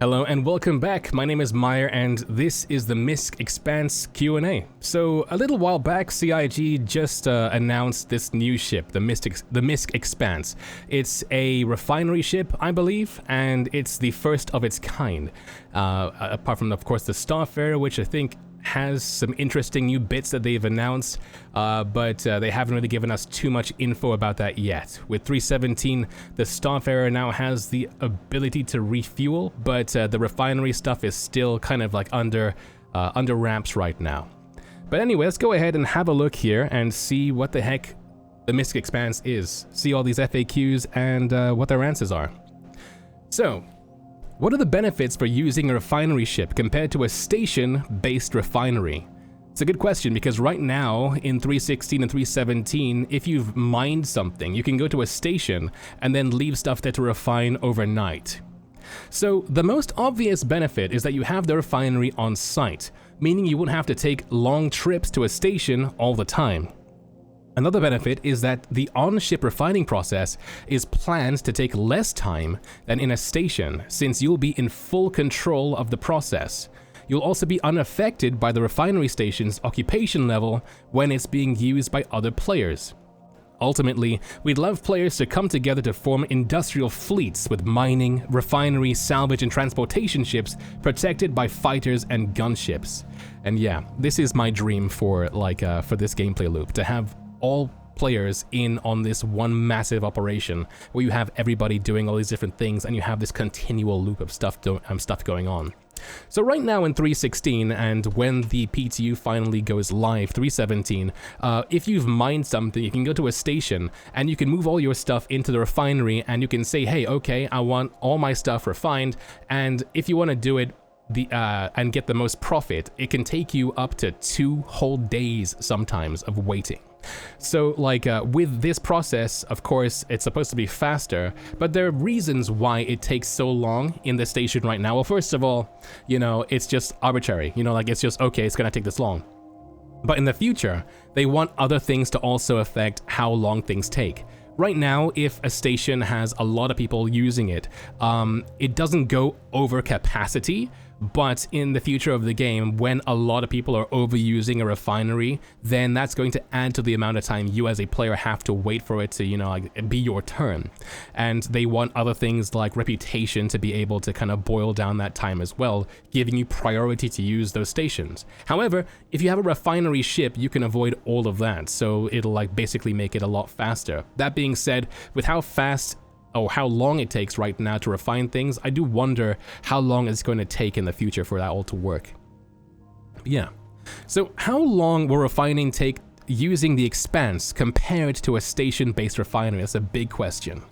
Hello and welcome back. My name is Meyer and this is the Misc Expanse Q&A. So a little while back, CIG just announced this new ship, the Misc Expanse. It's a refinery ship, I believe, and it's the first of its kind. Apart from, of course, the Starfarer, which I think has some interesting new bits that they've announced, but they haven't really given us too much info about that yet. With 317, the Starfarer now has the ability to refuel, but the refinery stuff is still kind of like under wraps right now. But anyway, let's go ahead and have a look here and see what the heck the Misc Expanse is. See all these FAQs and what their answers are. So, what are the benefits for using a refinery ship compared to a station-based refinery? It's a good question because right now in 316 and 317, if you've mined something, you can go to a station and then leave stuff there to refine overnight. So the most obvious benefit is that you have the refinery on site, meaning you won't have to take long trips to a station all the time. Another benefit is that the on-ship refining process is planned to take less time than in a station, since you'll be in full control of the process. You'll also be unaffected by the refinery station's occupation level when it's being used by other players. Ultimately, we'd love players to come together to form industrial fleets with mining, refinery, salvage, and transportation ships protected by fighters and gunships. And yeah, this is my dream for this gameplay loop, to have all players in on this one massive operation where you have everybody doing all these different things and you have this continual loop of stuff going on. So right now in 316, and when the PTU finally goes live, 317, if you've mined something, you can go to a station and you can move all your stuff into the refinery and you can say, hey, okay, I want all my stuff refined, and if you want to do it and get the most profit, it can take you up to 2 whole days sometimes of waiting. So with this process, of course, it's supposed to be faster, but there are reasons why it takes so long in the station right now. Well, first of all, it's just arbitrary, it's just, okay, it's gonna take this long. But in the future, they want other things to also affect how long things take. Right now, if a station has a lot of people using it, it doesn't go over capacity. But in the future of the game, when a lot of people are overusing a refinery, then that's going to add to the amount of time you as a player have to wait for it to, be your turn. And they want other things like reputation to be able to kind of boil down that time as well, giving you priority to use those stations. However, if you have a refinery ship, you can avoid all of that, so it'll basically make it a lot faster. That being said, with how fast or how long it takes right now to refine things, I do wonder how long it's going to take in the future for that all to work. Yeah. So how long will refining take using the Expanse compared to a station-based refinery? That's a big question.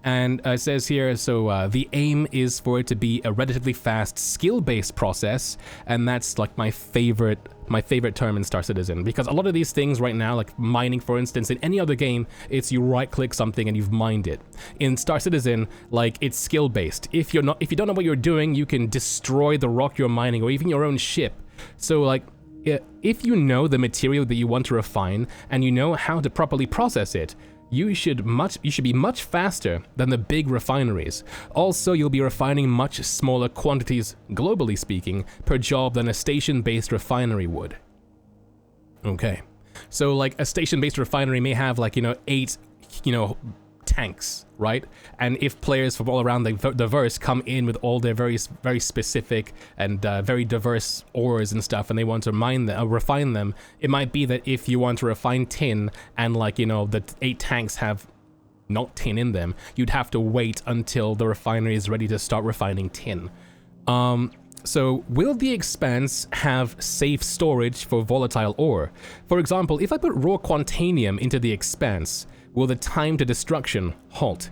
And it says here, so the aim is for it to be a relatively fast skill-based process, and that's like my favorite term in Star Citizen, because a lot of these things right now, like mining for instance, in any other game, it's you right-click something and you've mined it. In Star Citizen, it's skill-based. If you don't know what you're doing, you can destroy the rock you're mining or even your own ship. So if you know the material that you want to refine and you know how to properly process it, you should be much faster than the big refineries. Also, you'll be refining much smaller quantities, globally speaking, per job than a station-based refinery would. Okay, so a station-based refinery may have 8 tanks, right? And if players from all around the verse come in with all their very specific and very diverse ores and stuff, and they want to refine them, it might be that if you want to refine tin and the 8 tanks have not tin in them, you'd have to wait until the refinery is ready to start refining tin. So will the Expanse have safe storage for volatile ore? For example, if I put raw Quantanium into the Expanse, will the time to destruction halt?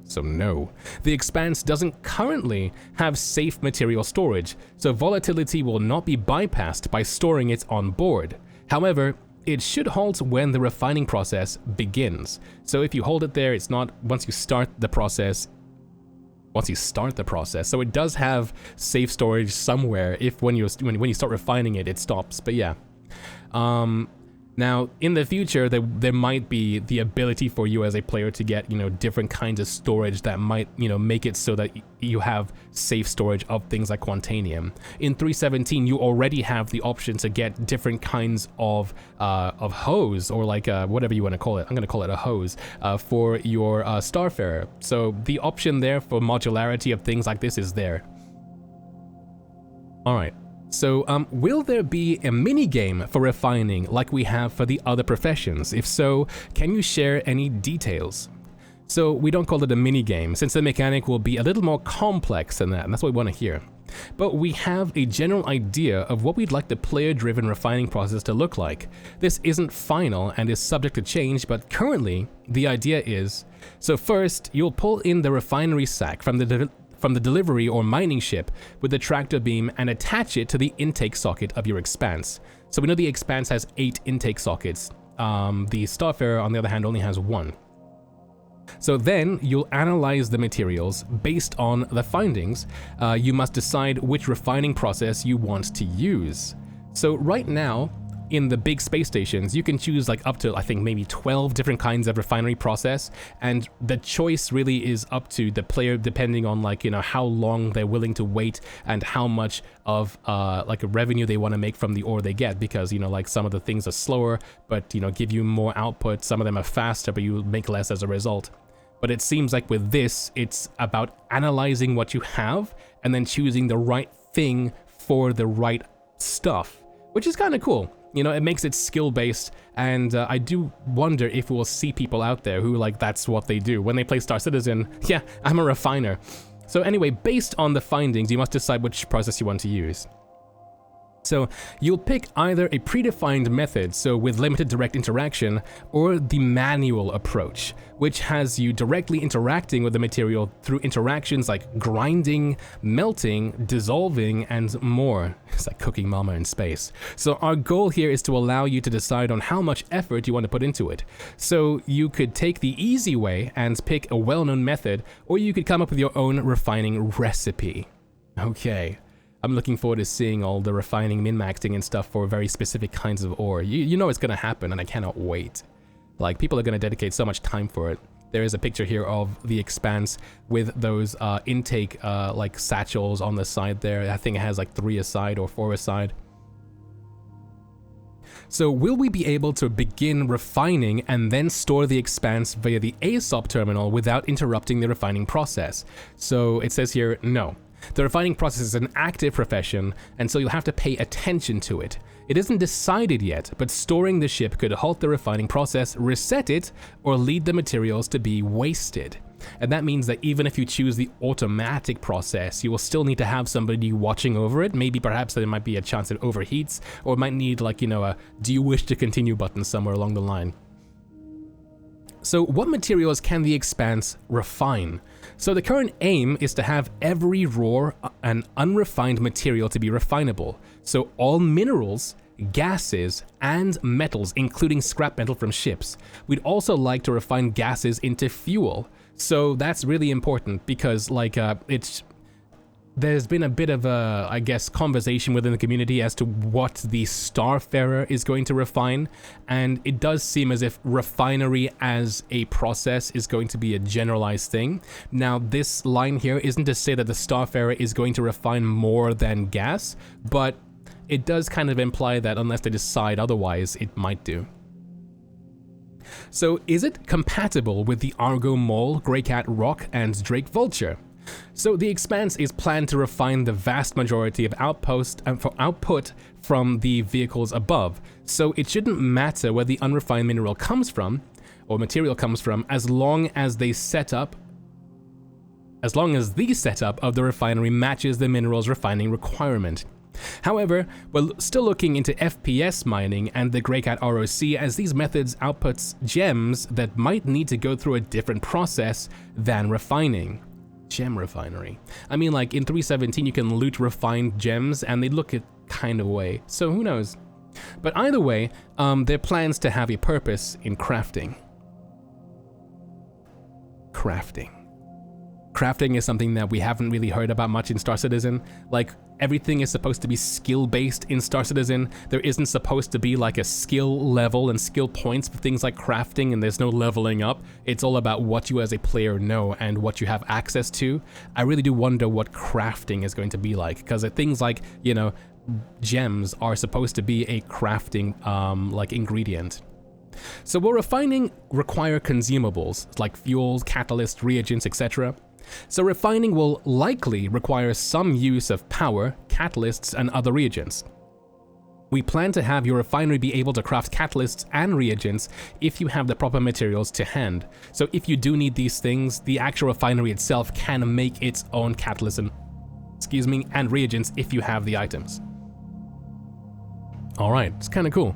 So no. The Expanse doesn't currently have safe material storage, so volatility will not be bypassed by storing it on board. However, it should halt when the refining process begins. So if you hold it there, it's not once you start the process. So it does have safe storage somewhere if when you start refining it, it stops. But yeah. Now, in the future, there might be the ability for you as a player to get, different kinds of storage that might, make it so that you have safe storage of things like Quantanium. In 3.17, you already have the option to get different kinds of hose, or like whatever you want to call it. I'm going to call it a hose for your Starfarer. So the option there for modularity of things like this is there. All right. So, will there be a mini-game for refining like we have for the other professions? If so, can you share any details? So, we don't call it a mini-game, since the mechanic will be a little more complex than that, and that's what we want to hear. But we have a general idea of what we'd like the player-driven refining process to look like. This isn't final and is subject to change, but currently, the idea is, so first, you'll pull in the refinery sack from the delivery or mining ship with the tractor beam and attach it to the intake socket of your Expanse. So we know the Expanse has 8 intake sockets. The Starfarer, on the other hand, only has 1. So then you'll analyze the materials based on the findings. You must decide which refining process you want to use. So right now, in the big space stations, you can choose like up to, I think, maybe 12 different kinds of refinery process, and the choice really is up to the player depending on like, how long they're willing to wait and how much of like a revenue they want to make from the ore they get, because, like some of the things are slower, but, give you more output. Some of them are faster, but you make less as a result. But it seems like with this, it's about analyzing what you have and then choosing the right thing for the right stuff, which is kind of cool. It makes it skill-based, and I do wonder if we'll see people out there who, like, that's what they do. When they play Star Citizen, yeah, I'm a refiner. So anyway, based on the findings, you must decide which process you want to use. So you'll pick either a predefined method, so with limited direct interaction, or the manual approach, which has you directly interacting with the material through interactions like grinding, melting, dissolving, and more. It's like cooking mama in space. So our goal here is to allow you to decide on how much effort you want to put into it. So you could take the easy way and pick a well-known method, or you could come up with your own refining recipe. Okay. I'm looking forward to seeing all the refining, min-maxing and stuff for very specific kinds of ore. You know it's going to happen, and I cannot wait. Like, people are going to dedicate so much time for it. There is a picture here of the Expanse with those intake like satchels on the side there. I think it has like 3 aside or 4 aside. So will we be able to begin refining and then store the Expanse via the Aesop terminal without interrupting the refining process? So it says here, no. The refining process is an active profession, and so you'll have to pay attention to it. It isn't decided yet, but storing the ship could halt the refining process, reset it, or lead the materials to be wasted. And that means that even if you choose the automatic process, you will still need to have somebody watching over it. Maybe perhaps there might be a chance it overheats, or it might need like, a do you wish to continue button somewhere along the line. So what materials can the Expanse refine? So the current aim is to have every raw and unrefined material to be refinable. So all minerals, gases, and metals, including scrap metal from ships. We'd also like to refine gases into fuel. So that's really important because there's been a bit of a, I guess, conversation within the community as to what the Starfarer is going to refine, and it does seem as if refinery as a process is going to be a generalized thing. Now, this line here isn't to say that the Starfarer is going to refine more than gas, but it does kind of imply that unless they decide otherwise, it might do. So, is it compatible with the Argo Mole, Greycat Rock, and Drake Vulture? So the Expanse is planned to refine the vast majority of output from the vehicles above, so it shouldn't matter where the unrefined mineral comes from, or material comes from, as long as the setup of the refinery matches the mineral's refining requirement. However, we're still looking into FPS mining and the Greycat ROC, as these methods outputs gems that might need to go through a different process than refining. Gem refinery. I mean, like in 3.17 you can loot refined gems and they look a kind of way, so who knows. But either way, there are plans to have a purpose in crafting. Crafting crafting is something that we haven't really heard about much in Star Citizen. Like, everything is supposed to be skill-based in Star Citizen. There isn't supposed to be like a skill level and skill points for things like crafting, and there's no leveling up. It's all about what you as a player know and what you have access to. I really do wonder what crafting is going to be like, because things like, you know, gems are supposed to be a crafting like ingredient. So will refining require consumables like fuels, catalysts, reagents, etc.? So refining will likely require some use of power, catalysts, and other reagents. We plan to have your refinery be able to craft catalysts and reagents if you have the proper materials to hand. So if you do need these things, the actual refinery itself can make its own catalysts and reagents if you have the items. Alright, it's kind of cool.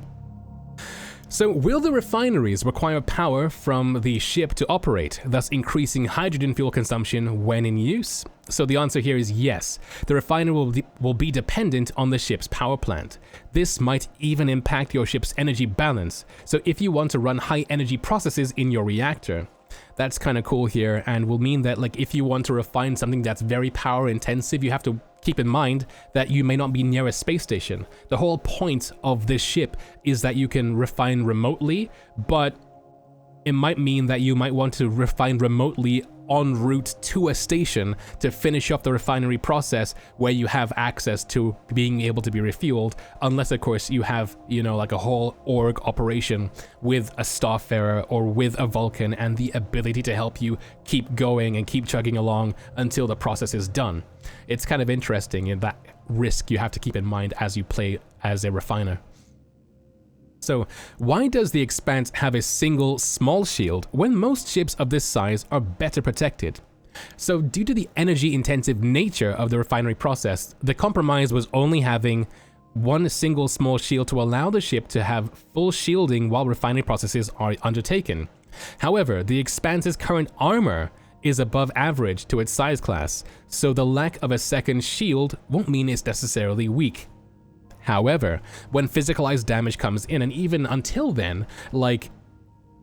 So will the refineries require power from the ship to operate, thus increasing hydrogen fuel consumption when in use? So the answer here is yes. The refinery will be dependent on the ship's power plant. This might even impact your ship's energy balance. So if you want to run high energy processes in your reactor, that's kind of cool here, and will mean that like if you want to refine something that's very power intensive, you have to keep in mind that you may not be near a space station. The whole point of this ship is that you can refine remotely, but it might mean that you might want to refine remotely en route to a station to finish off the refinery process where you have access to being able to be refueled, unless of course you have, you know, like a whole org operation with a Starfarer or with a Vulcan and the ability to help you keep going and keep chugging along until the process is done. It's kind of interesting in that risk you have to keep in mind as you play as a refiner. So, why does the Expanse have a single small shield when most ships of this size are better protected? So, due to the energy-intensive nature of the refinery process, the compromise was only having one single small shield to allow the ship to have full shielding while refinery processes are undertaken. However, the Expanse's current armor is above average to its size class, so the lack of a second shield won't mean it's necessarily weak. However, when physicalized damage comes in, and even until then, like,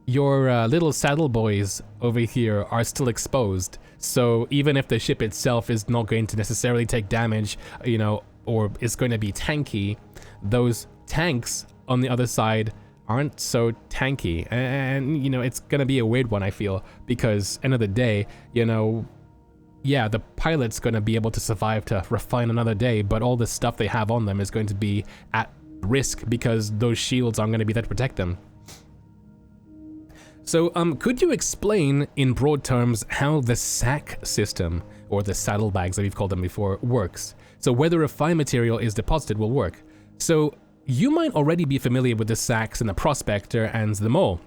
your little saddle boys over here are still exposed. So even if the ship itself is not going to necessarily take damage, you know, or is going to be tanky, those tanks on the other side aren't so tanky. And you know, it's going to be a weird one, I feel, because end of the day, you know, yeah, the pilot's going to be able to survive to refine another day, but all the stuff they have on them is going to be at risk because those shields aren't going to be there to protect them. So, could you explain in broad terms how the sack system, or the saddlebags that we've called them before, works? So where the refined material is deposited will work. So you might already be familiar with the sacks in the Prospector and the Mole.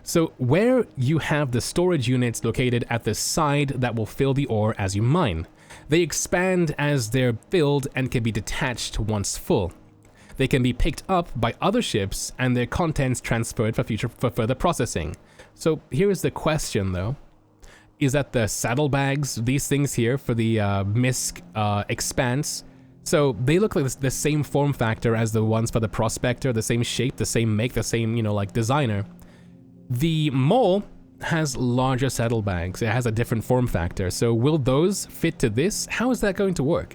So where you have the storage units located at the side that will fill the ore as you mine. They expand as they're filled and can be detached once full. They can be picked up by other ships and their contents transferred for further processing. So here is the question though. Is that the saddlebags, these things here for the Misc Expanse, so they look like the same form factor as the ones for the Prospector, the same shape, the same make, the same, you know, like designer. The Mole has larger saddlebags. It has a different form factor. So will those fit to this? How is that going to work?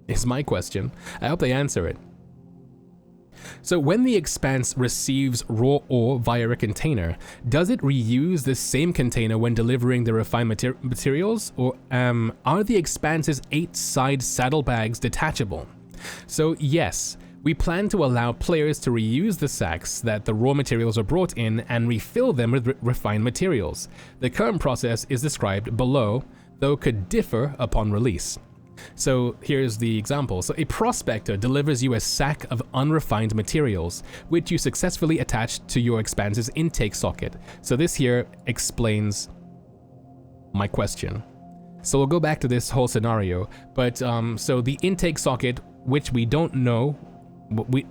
Is my question. I hope they answer it. So when the Expanse receives raw ore via a container, does it reuse the same container when delivering the refined materials? Or are the Expanse's 8-side saddlebags detachable? So yes. We plan to allow players to reuse the sacks that the raw materials are brought in and refill them with refined materials. The current process is described below, though could differ upon release. So here's the example. So a Prospector delivers you a sack of unrefined materials, which you successfully attach to your Expanse's intake socket. So this here explains my question. So we'll go back to this whole scenario, but so the intake socket, which we don't know,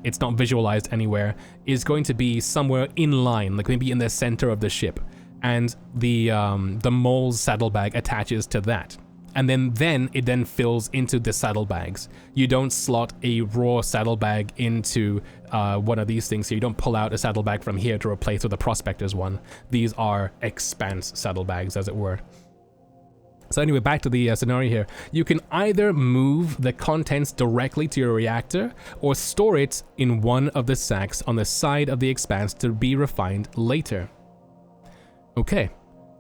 it's not visualized anywhere, is going to be somewhere in line, like maybe in the center of the ship, and the Mole's saddlebag attaches to that, and then it fills into the saddlebags. You don't slot a raw saddlebag into one of these things, so you don't pull out a saddlebag from here to replace with the Prospector's one. These are Expanse saddlebags, as it were. So anyway, back to the scenario here. You can either move the contents directly to your reactor or store it in one of the sacks on the side of the expanse to be refined later. Okay,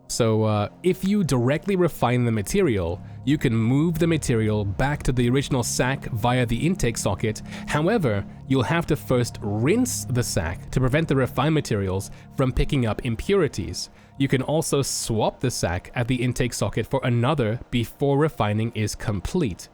so if you directly refine the material, you can move the material back to the original sack via the intake socket. However, you'll have to first rinse the sack to prevent the refined materials from picking up impurities. You can also swap the sack at the intake socket for another before refining is complete.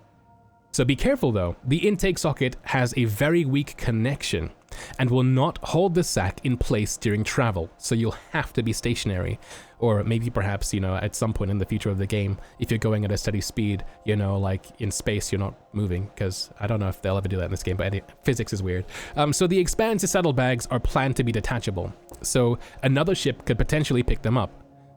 So be careful though, the intake socket has a very weak connection and will not hold the sack in place during travel, so you'll have to be stationary. Or maybe perhaps, you know, at some point in the future of the game, if you're going at a steady speed, you know, like in space, you're not moving, because I don't know if they'll ever do that in this game, but physics is weird. So the Expansive saddlebags are planned to be detachable, so another ship could potentially pick them up.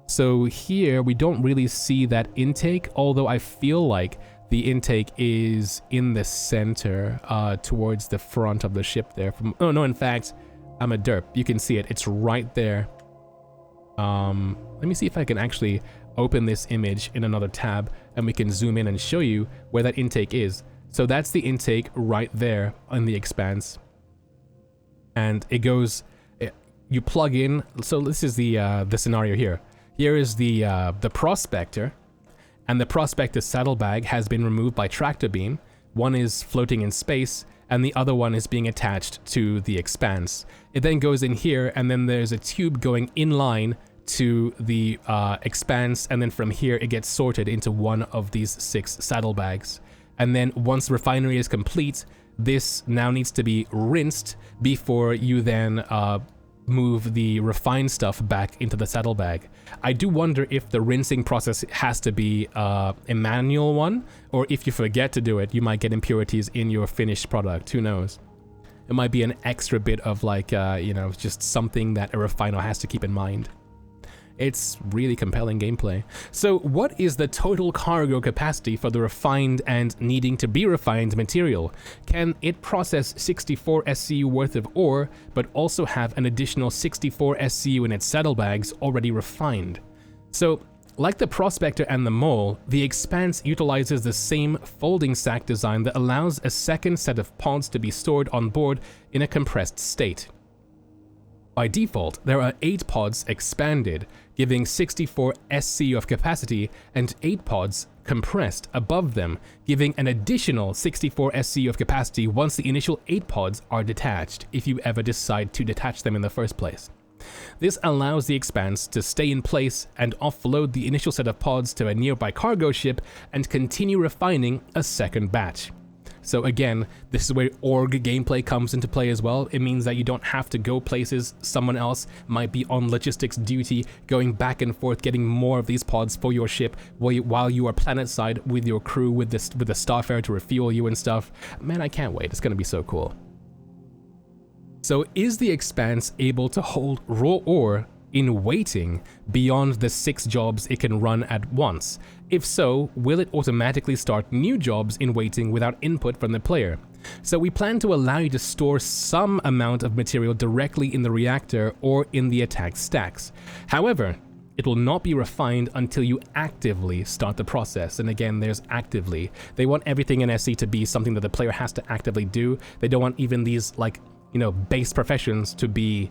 So here we don't really see that intake, although I feel like the intake is in the center, towards the front of the ship there. Oh no, in fact, I'm a derp. You can see it. It's right there. Let me see if I can actually open this image in another tab and we can zoom in and show you where that intake is. So that's the intake right there on the Expanse. And it goes, you plug in, so this is the scenario here. Here is the Prospector, and the Prospector saddlebag has been removed by tractor beam. One is floating in space, and the other one is being attached to the Expanse. It then goes in here, and then there's a tube going in line to the Expanse, and then from here it gets sorted into one of these 6 saddlebags. And then once refinery is complete, this now needs to be rinsed before you then move the refined stuff back into the saddlebag. I do wonder if the rinsing process has to be a manual one, or if you forget to do it, you might get impurities in your finished product. Who knows? It might be an extra bit of like, you know, just something that a refiner has to keep in mind. It's really compelling gameplay. So what is the total cargo capacity for the refined and needing to be refined material? Can it process 64 SCU worth of ore, but also have an additional 64 SCU in its saddlebags already refined? So, like the Prospector and the Mole, the Expanse utilizes the same folding sack design that allows a second set of pods to be stored on board in a compressed state. By default, there are 8 pods expanded, giving 64 SCU of capacity, and 8 pods compressed above them, giving an additional 64 SCU of capacity once the initial 8 pods are detached, if you ever decide to detach them in the first place. This allows the Expanse to stay in place and offload the initial set of pods to a nearby cargo ship and continue refining a second batch. So again, this is where org gameplay comes into play as well. It means that you don't have to go places. Someone else might be on logistics duty, going back and forth, getting more of these pods for your ship while you are planetside with your crew, with the Starfarer to refuel you and stuff. Man, I can't wait. It's gonna be so cool. So is the Expanse able to hold raw ore in waiting beyond the 6 jobs it can run at once? If so, will it automatically start new jobs in waiting without input from the player? So we plan to allow you to store some amount of material directly in the reactor or in the attack stacks. However, it will not be refined until you actively start the process. And again, there's actively. They want everything in SE to be something that the player has to actively do. They don't want even these, like, you know, base professions to be,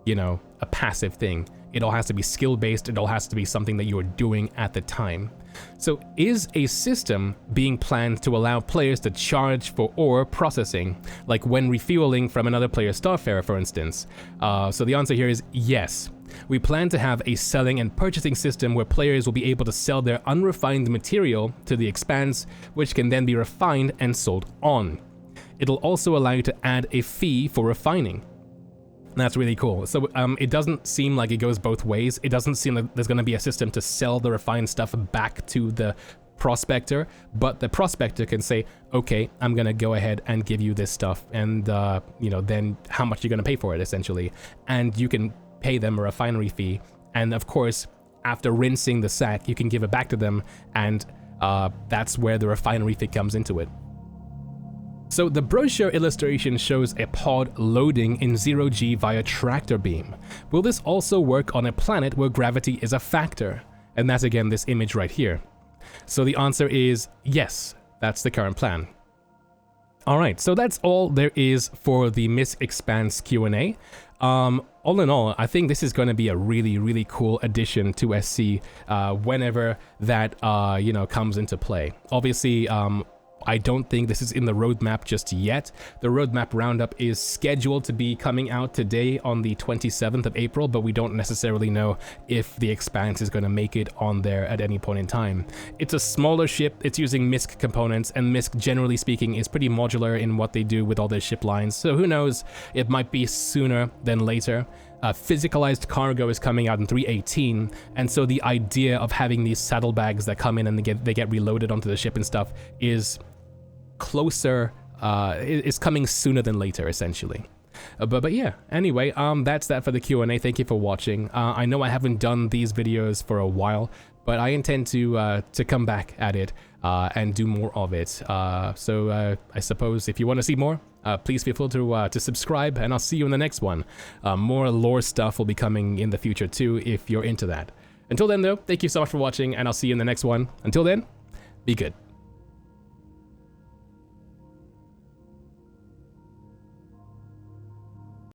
you know, a passive thing. It all has to be skill-based. It all has to be something that you are doing at the time. So is a system being planned to allow players to charge for ore processing, like when refueling from another player's Starfarer, for instance? So the answer here is yes. We plan to have a selling and purchasing system where players will be able to sell their unrefined material to the Expanse, which can then be refined and sold on. It'll also allow you to add a fee for refining. That's really cool. So it doesn't seem like it goes both ways. It doesn't seem like there's going to be a system to sell the refined stuff back to the Prospector, but the Prospector can say, okay, I'm going to go ahead and give you this stuff, and you know, then how much you're going to pay for it, essentially. And you can pay them a refinery fee. And of course, after rinsing the sack, you can give it back to them, and that's where the refinery fee comes into it. So the brochure illustration shows a pod loading in 0G via tractor beam. Will this also work on a planet where gravity is a factor? And that's again this image right here. So the answer is yes, that's the current plan. Alright, so that's all there is for the Misc Expanse Q&A. All in all, I think this is going to be a really cool addition to SC whenever that, you know, comes into play. Obviously, I don't think this is in the roadmap just yet. The roadmap roundup is scheduled to be coming out today on the 27th of April, but we don't necessarily know if the Expanse is going to make it on there at any point in time. It's a smaller ship, it's using Misc components, and Misc, generally speaking, is pretty modular in what they do with all their ship lines, so who knows, it might be sooner than later. Physicalized cargo is coming out in 3.18, and so the idea of having these saddlebags that come in and they get reloaded onto the ship and stuff is closer, is coming sooner than later, essentially. But yeah, anyway, that's that for the Q&A. Thank you for watching. I know I haven't done these videos for a while, but I intend to come back at it and do more of it. So I suppose if you want to see more, please feel free to subscribe, and I'll see you in the next one. More lore stuff will be coming in the future too, if you're into that. Until then though, thank you so much for watching, and I'll see you in the next one. Until then, be good.